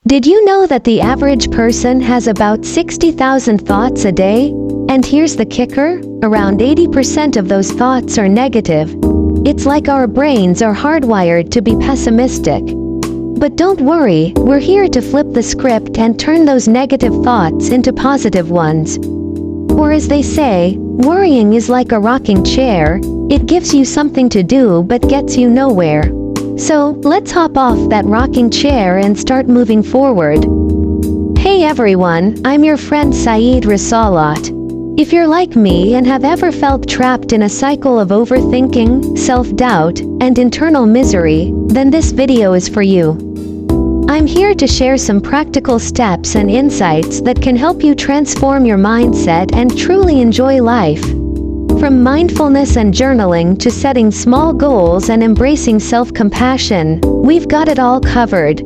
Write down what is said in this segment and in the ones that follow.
Did you know that the average person has about 60,000 thoughts a day? And here's the kicker, around 80% of those thoughts are negative. It's like our brains are hardwired to be pessimistic. But don't worry, we're here to flip the script and turn those negative thoughts into positive ones. Or as they say, worrying is like a rocking chair, it gives you something to do but gets you nowhere. So, let's hop off that rocking chair and start moving forward. Hey everyone, I'm your friend Saeed Risalat. If you're like me and have ever felt trapped in a cycle of overthinking, self-doubt, and internal misery, then this video is for you. I'm here to share some practical steps and insights that can help you transform your mindset and truly enjoy life. From mindfulness and journaling to setting small goals and embracing self-compassion, we've got it all covered.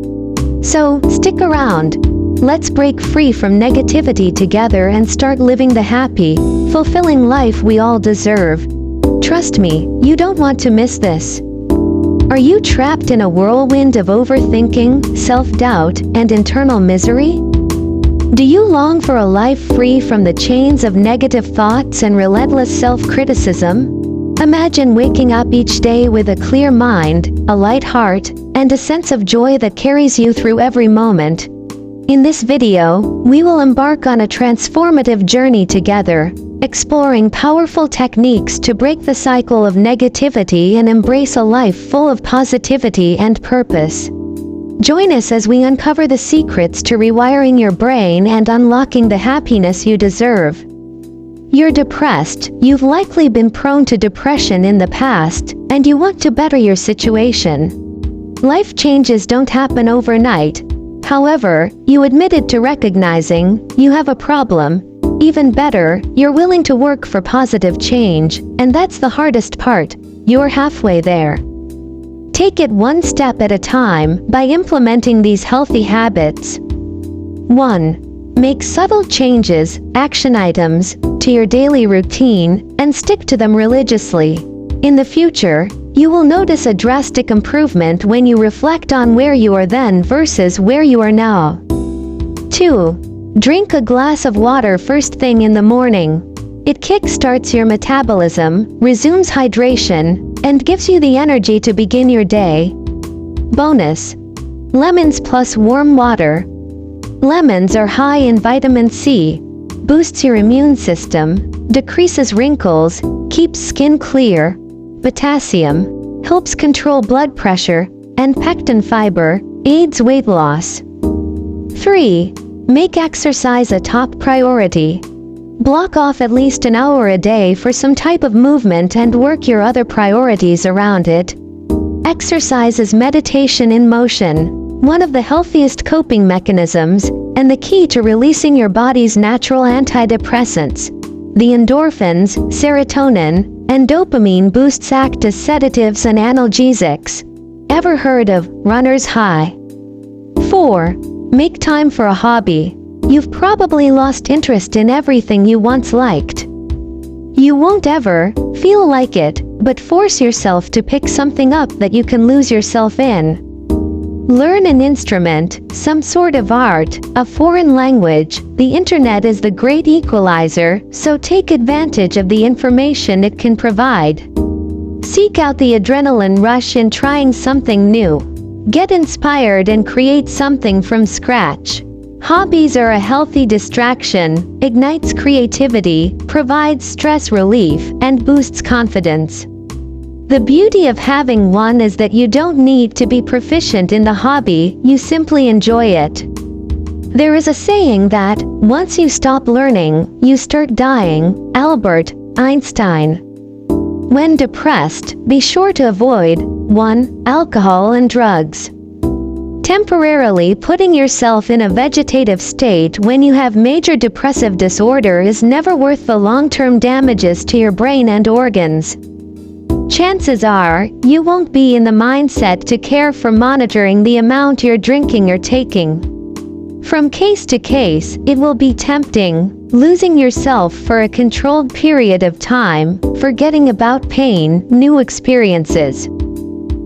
So, stick around. Let's break free from negativity together and start living the happy, fulfilling life we all deserve. Trust me, you don't want to miss this. Are you trapped in a whirlwind of overthinking, self-doubt, and internal misery? Do you long for a life free from the chains of negative thoughts and relentless self-criticism? Imagine waking up each day with a clear mind, a light heart, and a sense of joy that carries you through every moment. In this video, we will embark on a transformative journey together, exploring powerful techniques to break the cycle of negativity and embrace a life full of positivity and purpose. Join us as we uncover the secrets to rewiring your brain and unlocking the happiness you deserve. You're depressed, you've likely been prone to depression in the past, and you want to better your situation. Life changes don't happen overnight. However, you admitted to recognizing you have a problem. Even better, you're willing to work for positive change, and that's the hardest part. You're halfway there. Take it one step at a time by implementing these healthy habits. 1. Make subtle changes, action items, to your daily routine, and stick to them religiously. In the future, you will notice a drastic improvement when you reflect on where you are then versus where you are now. 2. Drink a glass of water first thing in the morning. It kickstarts your metabolism, resumes hydration, and gives you the energy to begin your day. Bonus: lemons plus warm water. Lemons are high in vitamin C, boosts your immune system, decreases wrinkles, keeps skin clear. Potassium helps control blood pressure, and pectin fiber aids weight loss. 3. Make exercise a top priority. Block off at least an hour a day for some type of movement and work your other priorities around it. Exercise is meditation in motion, one of the healthiest coping mechanisms, and the key to releasing your body's natural antidepressants. The endorphins, serotonin, and dopamine boosts act as sedatives and analgesics. Ever heard of runner's high? 4. Make time for a hobby. You've probably lost interest in everything you once liked. You won't ever feel like it, but force yourself to pick something up that you can lose yourself in. Learn an instrument, some sort of art, a foreign language. The internet is the great equalizer, so take advantage of the information it can provide. Seek out the adrenaline rush in trying something new. Get inspired and create something from scratch. Hobbies are a healthy distraction, ignites creativity, provides stress relief, and boosts confidence. The beauty of having one is that you don't need to be proficient in the hobby, you simply enjoy it. There is a saying that, once you stop learning, you start dying. Albert Einstein. When depressed, be sure to avoid 1. Alcohol and drugs. Temporarily putting yourself in a vegetative state when you have major depressive disorder is never worth the long-term damages to your brain and organs. Chances are, you won't be in the mindset to care for monitoring the amount you're drinking or taking. From case to case, it will be tempting, losing yourself for a controlled period of time, forgetting about pain, new experiences.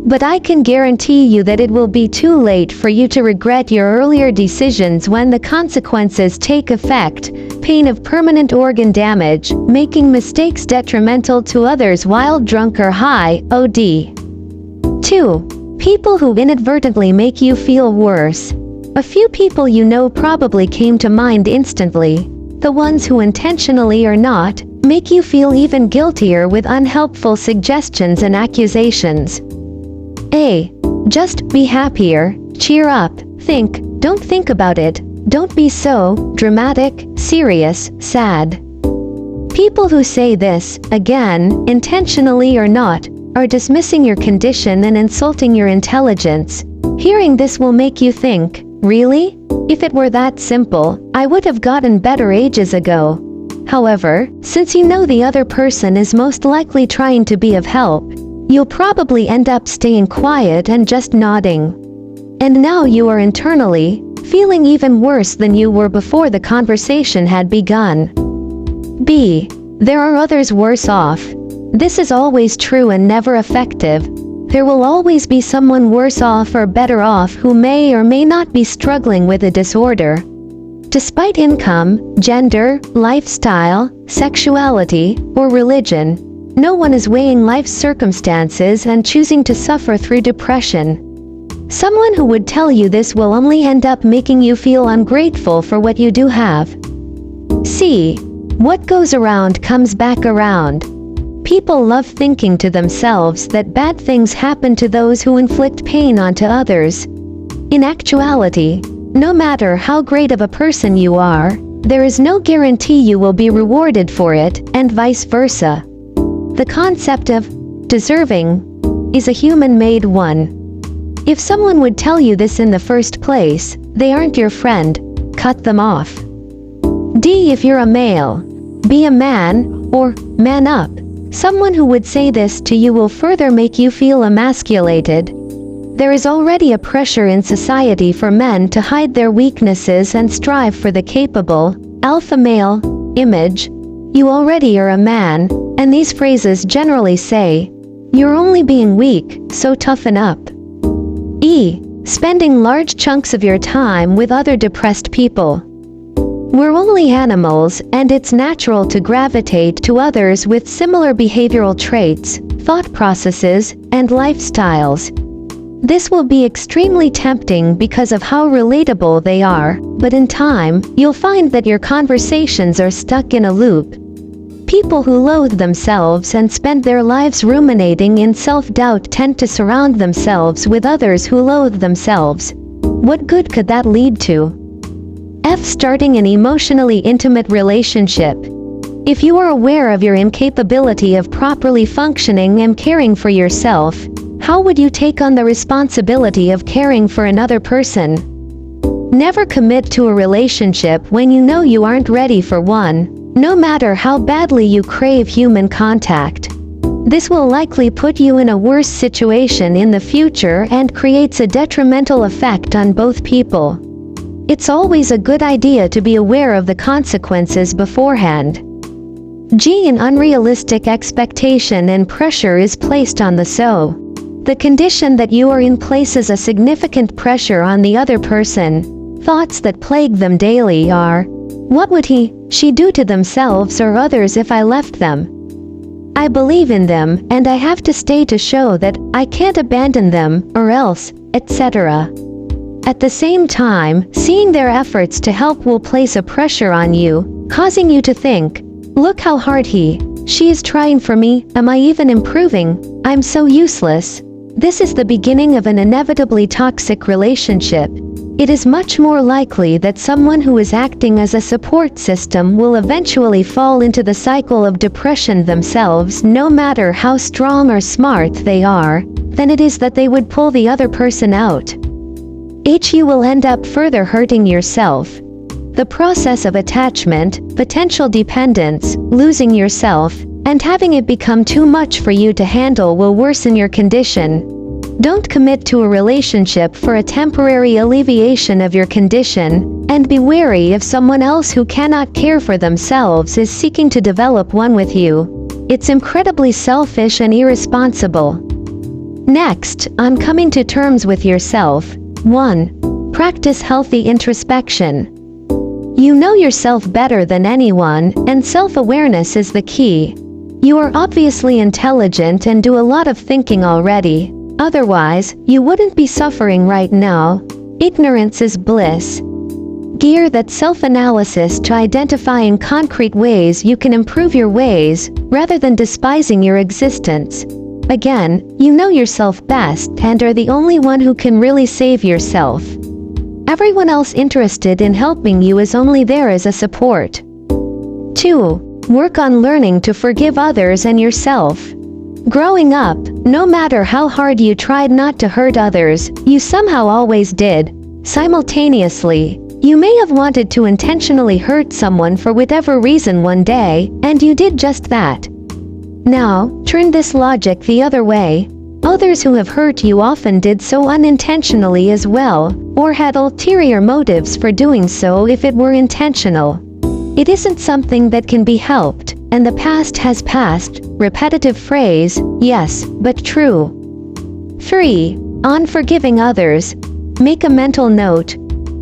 But I can guarantee you that it will be too late for you to regret your earlier decisions when the consequences take effect. Pain of permanent organ damage, making mistakes detrimental to others while drunk or high, OD. 2. People who inadvertently make you feel worse. A few people you know probably came to mind instantly. The ones who intentionally or not, make you feel even guiltier with unhelpful suggestions and accusations. A. Just be happier, cheer up, don't think about it, don't be so dramatic, serious, sad. People who say this, again, intentionally or not, are dismissing your condition and insulting your intelligence. Hearing this will make you think, really? If it were that simple, I would have gotten better ages ago. However, since you know the other person is most likely trying to be of help, you'll probably end up staying quiet and just nodding. And now you are internally feeling even worse than you were before the conversation had begun. B. There are others worse off. This is always true and never effective. There will always be someone worse off or better off who may or may not be struggling with a disorder. Despite income, gender, lifestyle, sexuality, or religion, no one is weighing life's circumstances and choosing to suffer through depression. Someone who would tell you this will only end up making you feel ungrateful for what you do have. C. What goes around comes back around. People love thinking to themselves that bad things happen to those who inflict pain onto others. In actuality, no matter how great of a person you are, there is no guarantee you will be rewarded for it, and vice versa. The concept of deserving is a human-made one. If someone would tell you this in the first place, they aren't your friend. Cut them off. D. If you're a male, be a man, or man up. Someone who would say this to you will further make you feel emasculated. There is already a pressure in society for men to hide their weaknesses and strive for the capable, alpha male image. You already are a man, and these phrases generally say, "You're only being weak, so toughen up." E. Spending large chunks of your time with other depressed people. We're only animals, and it's natural to gravitate to others with similar behavioral traits, thought processes, and lifestyles. This will be extremely tempting because of how relatable they are, but in time, you'll find that your conversations are stuck in a loop. People who loathe themselves and spend their lives ruminating in self-doubt tend to surround themselves with others who loathe themselves. What good could that lead to? F. Starting an emotionally intimate relationship. If you are aware of your incapability of properly functioning and caring for yourself, how would you take on the responsibility of caring for another person? Never commit to a relationship when you know you aren't ready for one, no matter how badly you crave human contact. This will likely put you in a worse situation in the future and creates a detrimental effect on both people. It's always a good idea to be aware of the consequences beforehand. G. An unrealistic expectation and pressure is placed on the so. The condition that you are in places a significant pressure on the other person. Thoughts that plague them daily are, what would she do to themselves or others if I left them? I believe in them, and I have to stay to show that I can't abandon them, or else, etc. At the same time, seeing their efforts to help will place a pressure on you, causing you to think, look how hard she is trying for me, am I even improving? I'm so useless. This is the beginning of an inevitably toxic relationship. It is much more likely that someone who is acting as a support system will eventually fall into the cycle of depression themselves, no matter how strong or smart they are, than it is that they would pull the other person out. You will end up further hurting yourself. The process of attachment, potential dependence, losing yourself, and having it become too much for you to handle will worsen your condition. Don't commit to a relationship for a temporary alleviation of your condition, and be wary if someone else who cannot care for themselves is seeking to develop one with you. It's incredibly selfish and irresponsible. Next, on coming to terms with yourself. 1. Practice healthy introspection. You know yourself better than anyone, and self-awareness is the key. You are obviously intelligent and do a lot of thinking already. Otherwise, you wouldn't be suffering right now. Ignorance is bliss. Gear that self-analysis to identify in concrete ways you can improve your ways, rather than despising your existence. Again, you know yourself best and are the only one who can really save yourself. Everyone else interested in helping you is only there as a support. 2. Work on learning to forgive others and yourself. Growing up, no matter how hard you tried not to hurt others, you somehow always did. Simultaneously, you may have wanted to intentionally hurt someone for whatever reason one day, and you did just that. Now, turn this logic the other way. Others who have hurt you often did so unintentionally as well, or had ulterior motives for doing so if it were intentional. It isn't something that can be helped, and the past has passed. Repetitive phrase, yes, but true. 3. On forgiving others. Make a mental note.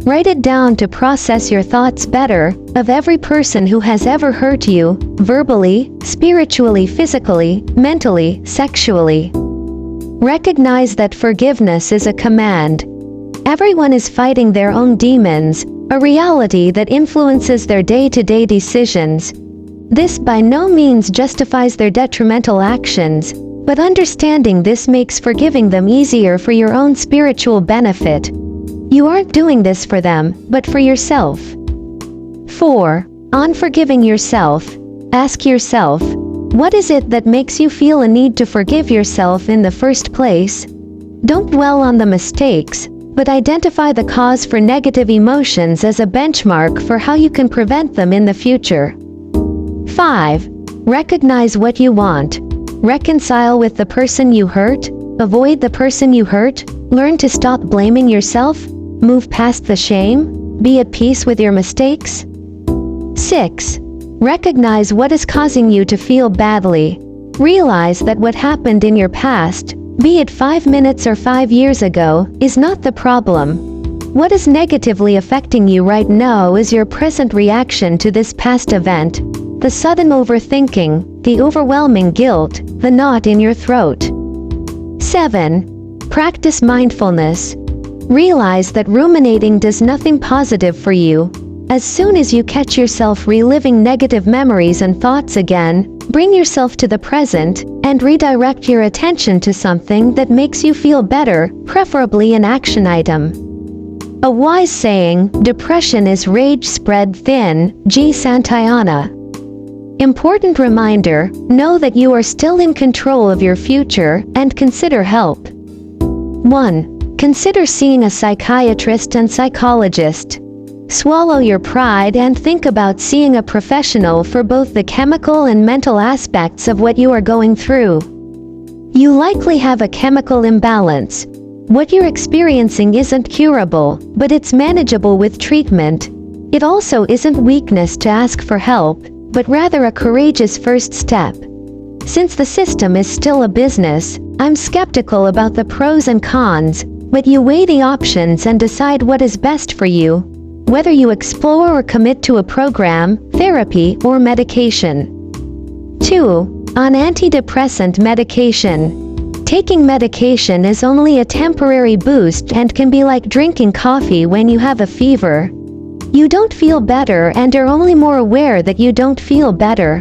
Write it down to process your thoughts better, of every person who has ever hurt you, verbally, spiritually, physically, mentally, sexually. Recognize that forgiveness is a command. Everyone is fighting their own demons, a reality that influences their day-to-day decisions. This by no means justifies their detrimental actions, but understanding this makes forgiving them easier for your own spiritual benefit. You aren't doing this for them, but for yourself. 4. On forgiving yourself. Ask yourself, what is it that makes you feel a need to forgive yourself in the first place? Don't dwell on the mistakes, but identify the cause for negative emotions as a benchmark for how you can prevent them in the future. 5. Recognize what you want. Reconcile with the person you hurt. Avoid the person you hurt. Learn to stop blaming yourself. Move past the shame. Be at peace with your mistakes. 6. Recognize what is causing you to feel badly. Realize that what happened in your past, be it 5 minutes or 5 years ago, is not the problem. What is negatively affecting you right now is your present reaction to this past event. The sudden overthinking, the overwhelming guilt, the knot in your throat. 7. Practice mindfulness. Realize that ruminating does nothing positive for you. As soon as you catch yourself reliving negative memories and thoughts again, bring yourself to the present, and redirect your attention to something that makes you feel better, preferably an action item. A wise saying, depression is rage spread thin, G. Santayana. Important reminder, know that you are still in control of your future, and consider help. 1. Consider seeing a psychiatrist and psychologist. Swallow your pride and think about seeing a professional for both the chemical and mental aspects of what you are going through. You likely have a chemical imbalance. What you're experiencing isn't curable, but it's manageable with treatment. It also isn't weakness to ask for help, but rather a courageous first step. Since the system is still a business, I'm skeptical about the pros and cons, but you weigh the options and decide what is best for you, whether you explore or commit to a program, therapy, or medication. 2. On antidepressant medication. Taking medication is only a temporary boost and can be like drinking coffee when you have a fever. You don't feel better and are only more aware that you don't feel better.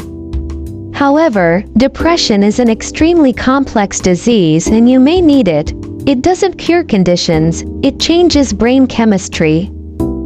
However, depression is an extremely complex disease and you may need it. It doesn't cure conditions, it changes brain chemistry.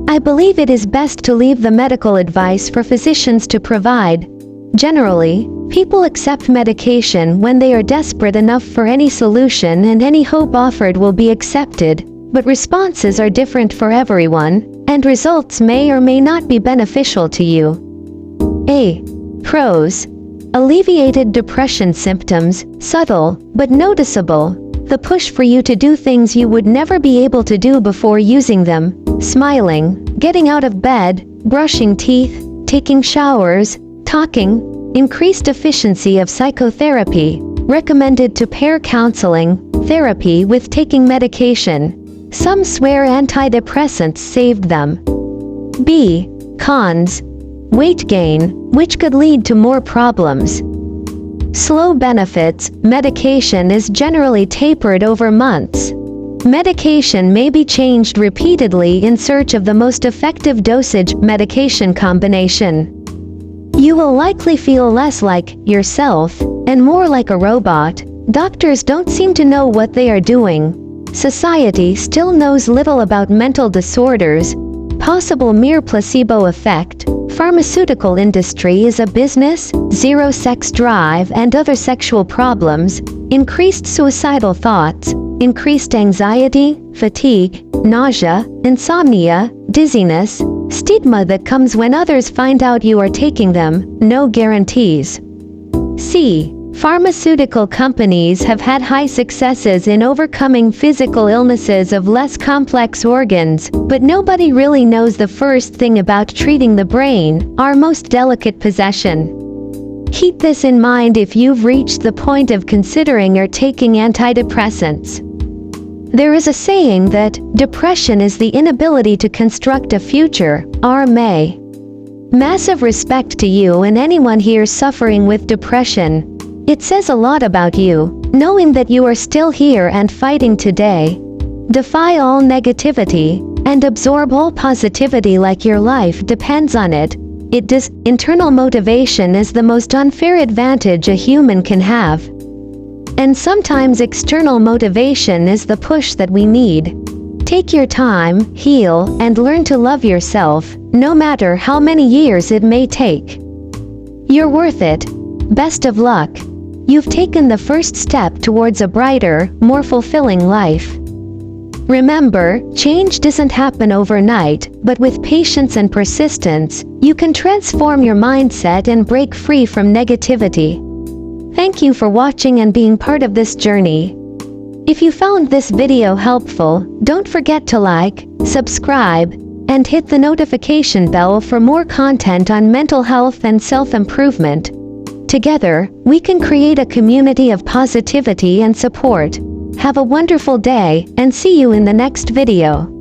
I believe it is best to leave the medical advice for physicians to provide. Generally, people accept medication when they are desperate enough for any solution and any hope offered will be accepted, but responses are different for everyone, and results may or may not be beneficial to you. A. Pros. Alleviated depression symptoms, subtle, but noticeable. The push for you to do things you would never be able to do before using them, smiling, getting out of bed, brushing teeth, taking showers, talking, increased efficiency of psychotherapy, recommended to pair counseling, therapy with taking medication. Some swear antidepressants saved them. B. Cons. Weight gain, which could lead to more problems. Slow benefits. Medication is generally tapered over months. Medication may be changed repeatedly in search of the most effective dosage medication combination. You will likely feel less like yourself and more like a robot. Doctors don't seem to know what they are doing. Society still knows little about mental disorders. Possible mere placebo effect. Pharmaceutical industry is a business. Zero sex drive and other sexual problems. Increased suicidal thoughts. Increased anxiety, fatigue, nausea, insomnia, dizziness. Stigma that comes when others find out you are taking them. No guarantees. C. Pharmaceutical companies have had high successes in overcoming physical illnesses of less complex organs, but nobody really knows the first thing about treating the brain, our most delicate possession. Keep this in mind if you've reached the point of considering or taking antidepressants. There is a saying that depression is the inability to construct a future, RMA. Massive respect to you and anyone here suffering with depression. It says a lot about you, knowing that you are still here and fighting today. Defy all negativity, and absorb all positivity like your life depends on it. Internal motivation is the most unfair advantage a human can have. And sometimes external motivation is the push that we need. Take your time, heal, and learn to love yourself, no matter how many years it may take. You're worth it. Best of luck. You've taken the first step towards a brighter, more fulfilling life. Remember, change doesn't happen overnight, but with patience and persistence, you can transform your mindset and break free from negativity. Thank you for watching and being part of this journey. If you found this video helpful, don't forget to like, subscribe, and hit the notification bell for more content on mental health and self-improvement. Together, we can create a community of positivity and support. Have a wonderful day, and see you in the next video.